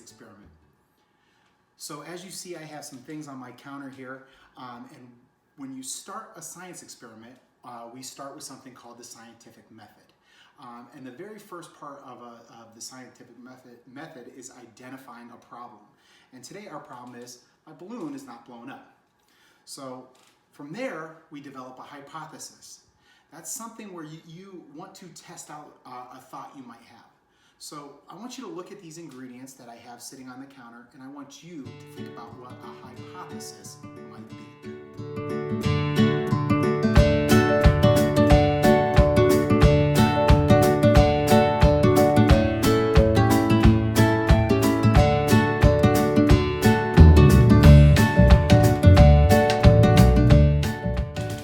experiment. So as you see, I have some things on my counter here, and when you start a science experiment, we start with something called the scientific method. And the very first part of the scientific method is identifying a problem. And today our problem is my balloon is not blown up. So from there, we develop a hypothesis. That's something where you want to test out a thought you might have. So I want you to look at these ingredients that I have sitting on the counter, and I want you to think about what a hypothesis might be.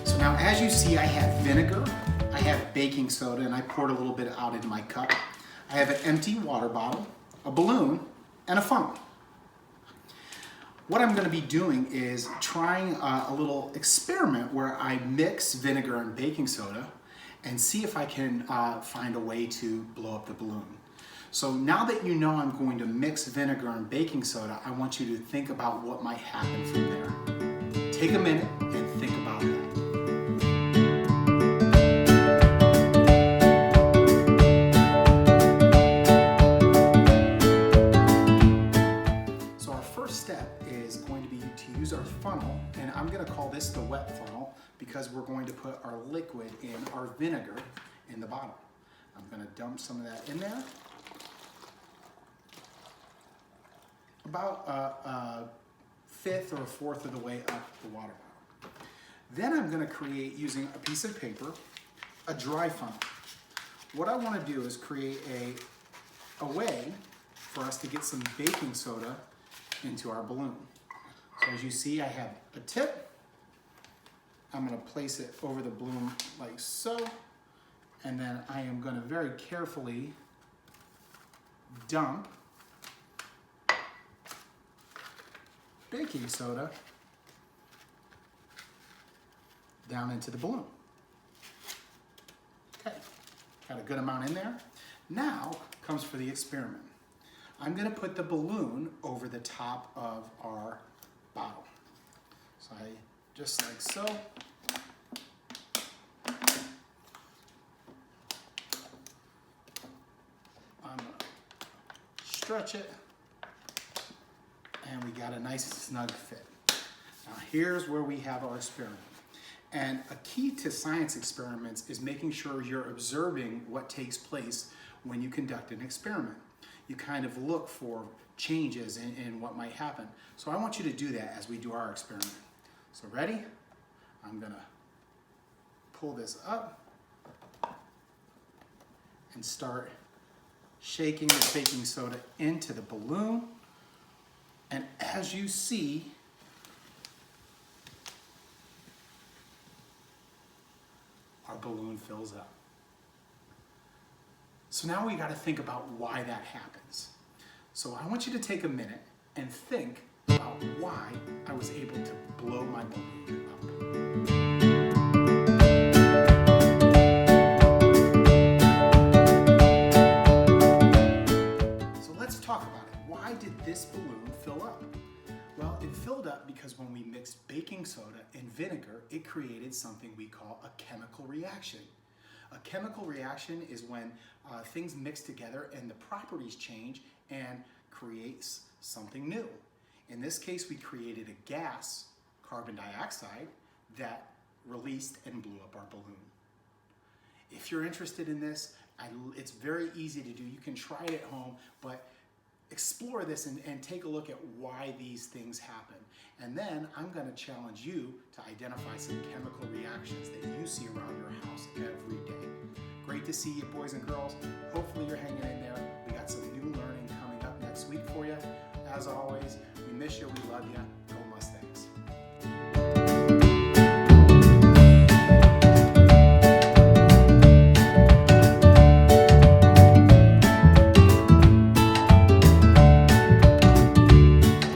So now as you see, I have vinegar, I have baking soda, and I poured a little bit out into my cup. I have an empty water bottle, a balloon, and a funnel. What I'm going to be doing is trying a little experiment where I mix vinegar and baking soda and see if I can find a way to blow up the balloon. So now that you know I'm going to mix vinegar and baking soda, I want you to think about what might happen from there. Take a minute and think about that. Step is going to be to use our funnel, and I'm going to call this the wet funnel because we're going to put our liquid in our vinegar in the bottle. I'm going to dump some of that in there. About a fifth or a fourth of the way up the water bottle. Then I'm going to create, using a piece of paper, a dry funnel. What I want to do is create a way for us to get some baking soda into our balloon. So as you see, I have a tip. I'm going to place it over the balloon like so, and then I am going to very carefully dump baking soda down into the balloon. Okay, got a good amount in there. Now comes for the experiment. I'm going to put the balloon over the top of our bottle. So I just like so. I'm going to stretch it, and we got a nice snug fit. Now here's where we have our experiment. And a key to science experiments is making sure you're observing what takes place when you conduct an experiment. You kind of look for changes in what might happen. So I want you to do that as we do our experiment. So ready? I'm gonna pull this up and start shaking the baking soda into the balloon. And as you see, our balloon fills up. So now we got to think about why that happens. So I want you to take a minute and think about why I was able to blow my balloon up. So let's talk about it. Why did this balloon fill up? Well, it filled up because when we mixed baking soda and vinegar, it created something we call a chemical reaction. A chemical reaction is when things mix together and the properties change and creates something new. In this case, we created a gas, carbon dioxide, that released and blew up our balloon. If you're interested in this, it's very easy to do. You can try it at home, but explore this and take a look at why these things happen. And then I'm going to challenge you to identify some chemical reactions that you see around your house every day. Great to see you, boys and girls. Hopefully you're hanging in there. We got some new learning coming up next week for you. As always, we miss you, we love you. Go Mustang.